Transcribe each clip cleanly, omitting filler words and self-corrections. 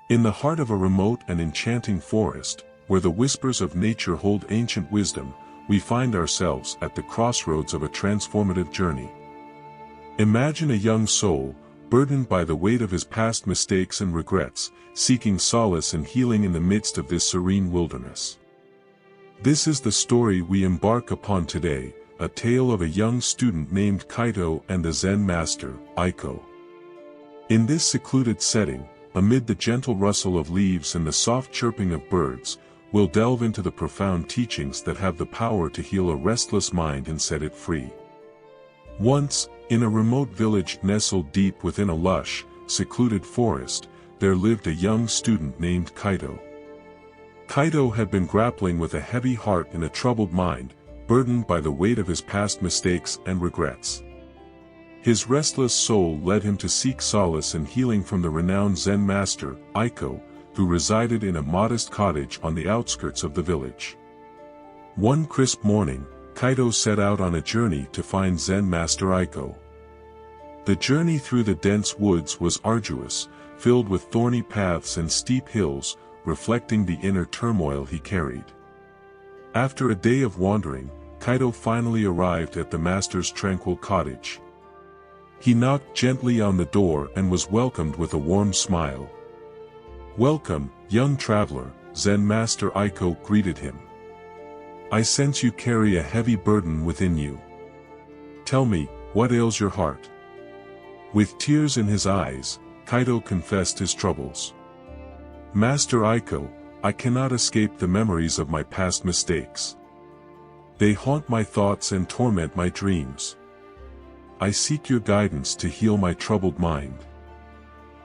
In the heart of a remote and enchanting forest, where the whispers of nature hold ancient wisdom, we find ourselves at the crossroads of a transformative journey. Imagine a young soul, burdened by the weight of his past mistakes and regrets, seeking solace and healing in the midst of this serene wilderness. This is the story we embark upon today, a tale of a young student named Kaito and the Zen master, Aiko. In this secluded setting, amid the gentle rustle of leaves and the soft chirping of birds, we'll delve into the profound teachings that have the power to heal a restless mind and set it free. Once, in a remote village nestled deep within a lush, secluded forest, there lived a young student named Kaito. Kaito had been grappling with a heavy heart and a troubled mind, burdened by the weight of his past mistakes and regrets. His restless soul led him to seek solace and healing from the renowned Zen master, Aiko, who resided in a modest cottage on the outskirts of the village. One crisp morning, Kaito set out on a journey to find Zen master Aiko. The journey through the dense woods was arduous, filled with thorny paths and steep hills, reflecting the inner turmoil he carried. After a day of wandering, Kaito finally arrived at the master's tranquil cottage. He knocked gently on the door and was welcomed with a warm smile. "Welcome, young traveler," Zen master Aiko greeted him. "I sense you carry a heavy burden within you. Tell me, what ails your heart?" With tears in his eyes, Kaito confessed his troubles. "Master Aiko, I cannot escape the memories of my past mistakes. They haunt my thoughts and torment my dreams. I seek your guidance to heal my troubled mind."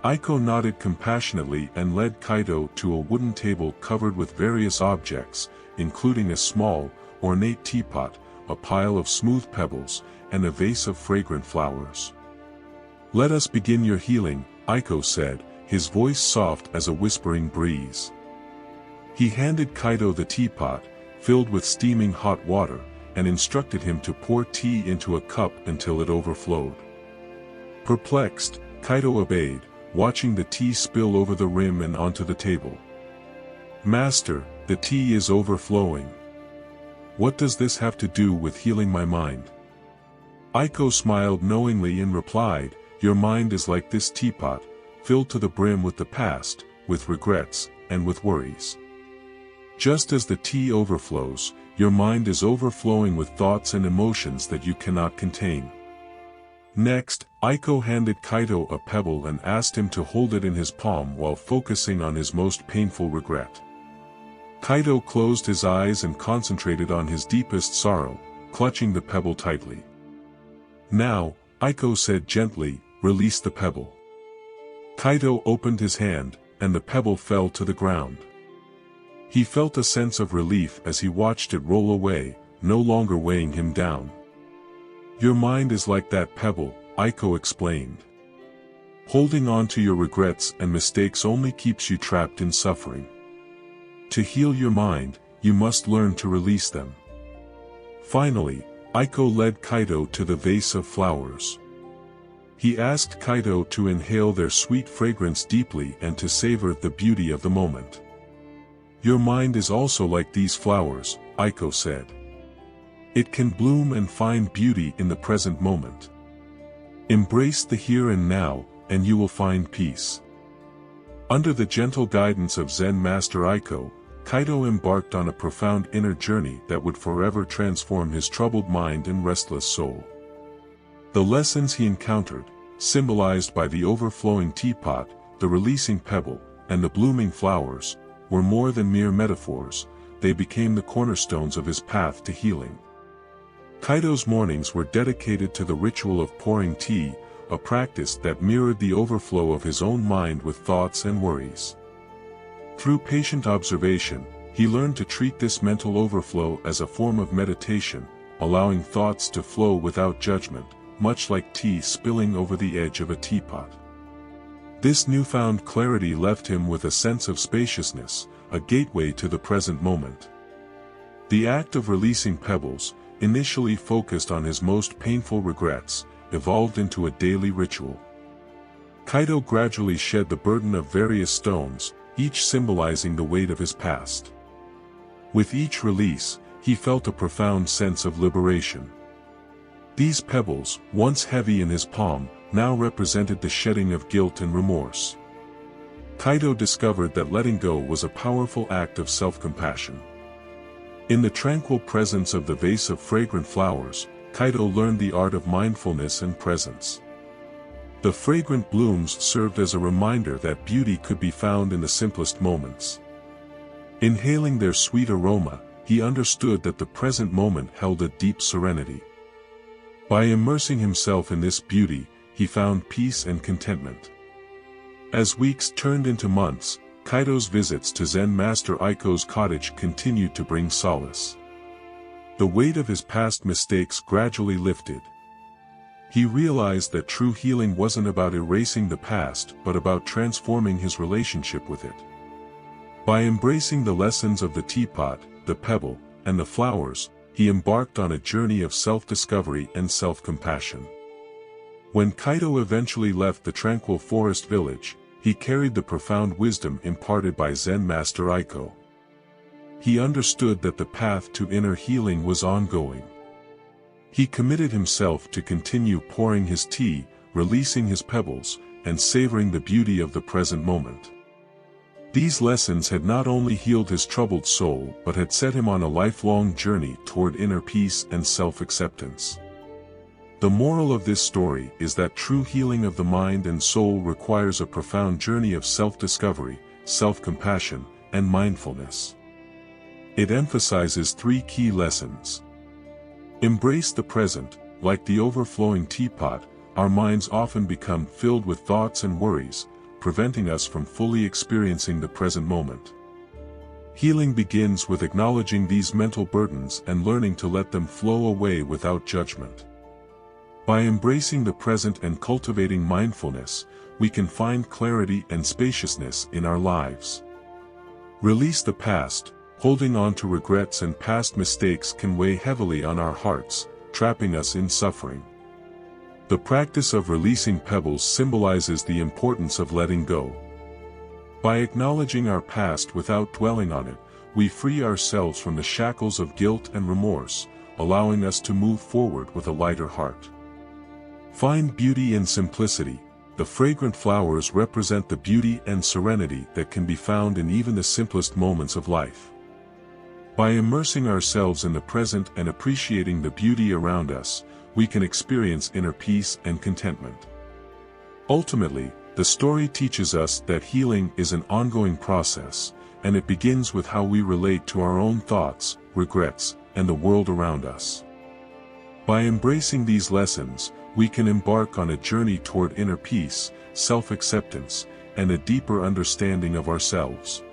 Aiko nodded compassionately and led Kaito to a wooden table covered with various objects, including a small, ornate teapot, a pile of smooth pebbles, and a vase of fragrant flowers. "Let us begin your healing," Aiko said, his voice soft as a whispering breeze. He handed Kaito the teapot, filled with steaming hot water, and instructed him to pour tea into a cup until it overflowed. Perplexed, Kaito obeyed, watching the tea spill over the rim and onto the table. "Master, the tea is overflowing. What does this have to do with healing my mind?" Aiko smiled knowingly and replied, "Your mind is like this teapot, filled to the brim with the past, with regrets, and with worries. Just as the tea overflows, your mind is overflowing with thoughts and emotions that you cannot contain." Next, Aiko handed Kaito a pebble and asked him to hold it in his palm while focusing on his most painful regret. Kaito closed his eyes and concentrated on his deepest sorrow, clutching the pebble tightly. "Now," Aiko said gently, "release the pebble." Kaito opened his hand, and the pebble fell to the ground. He felt a sense of relief as he watched it roll away, no longer weighing him down. "Your mind is like that pebble," Aiko explained. "Holding on to your regrets and mistakes only keeps you trapped in suffering. To heal your mind, you must learn to release them." Finally, Aiko led Kaito to the vase of flowers. He asked Kaito to inhale their sweet fragrance deeply and to savor the beauty of the moment. "Your mind is also like these flowers," Aiko said. "It can bloom and find beauty in the present moment. Embrace the here and now, and you will find peace." Under the gentle guidance of Zen master Aiko, Kaito embarked on a profound inner journey that would forever transform his troubled mind and restless soul. The lessons he encountered, symbolized by the overflowing teapot, the releasing pebble, and the blooming flowers, were more than mere metaphors. They became the cornerstones of his path to healing. Kaito's mornings were dedicated to the ritual of pouring tea, a practice that mirrored the overflow of his own mind with thoughts and worries. Through patient observation, he learned to treat this mental overflow as a form of meditation, allowing thoughts to flow without judgment, much like tea spilling over the edge of a teapot. This newfound clarity left him with a sense of spaciousness, a gateway to the present moment. The act of releasing pebbles, initially focused on his most painful regrets, evolved into a daily ritual. Kaido gradually shed the burden of various stones, each symbolizing the weight of his past. With each release, he felt a profound sense of liberation. These pebbles, once heavy in his palm, now represented the shedding of guilt and remorse. Kaido discovered that letting go was a powerful act of self-compassion. In the tranquil presence of the vase of fragrant flowers, Kaido learned the art of mindfulness and presence. The fragrant blooms served as a reminder that beauty could be found in the simplest moments. Inhaling their sweet aroma, he understood that the present moment held a deep serenity. By immersing himself in this beauty, he found peace and contentment. As weeks turned into months, Kaido's visits to Zen Master Aiko's cottage continued to bring solace. The weight of his past mistakes gradually lifted. He realized that true healing wasn't about erasing the past but about transforming his relationship with it. By embracing the lessons of the teapot, the pebble, and the flowers, he embarked on a journey of self-discovery and self-compassion. When Kaido eventually left the tranquil forest village, he carried the profound wisdom imparted by Zen Master Aiko. He understood that the path to inner healing was ongoing. He committed himself to continue pouring his tea, releasing his pebbles, and savoring the beauty of the present moment. These lessons had not only healed his troubled soul but had set him on a lifelong journey toward inner peace and self-acceptance. The moral of this story is that true healing of the mind and soul requires a profound journey of self-discovery, self-compassion, and mindfulness. It emphasizes three key lessons. Embrace the present. Like the overflowing teapot, our minds often become filled with thoughts and worries, preventing us from fully experiencing the present moment. Healing begins with acknowledging these mental burdens and learning to let them flow away without judgment. By embracing the present and cultivating mindfulness, we can find clarity and spaciousness in our lives. Release the past. Holding on to regrets and past mistakes can weigh heavily on our hearts, trapping us in suffering. The practice of releasing pebbles symbolizes the importance of letting go. By acknowledging our past without dwelling on it, we free ourselves from the shackles of guilt and remorse, allowing us to move forward with a lighter heart. Find beauty in simplicity. The fragrant flowers represent the beauty and serenity that can be found in even the simplest moments of life. By immersing ourselves in the present and appreciating the beauty around us, we can experience inner peace and contentment. Ultimately, the story teaches us that healing is an ongoing process, and it begins with how we relate to our own thoughts, regrets, and the world around us. By embracing these lessons, we can embark on a journey toward inner peace, self-acceptance, and a deeper understanding of ourselves.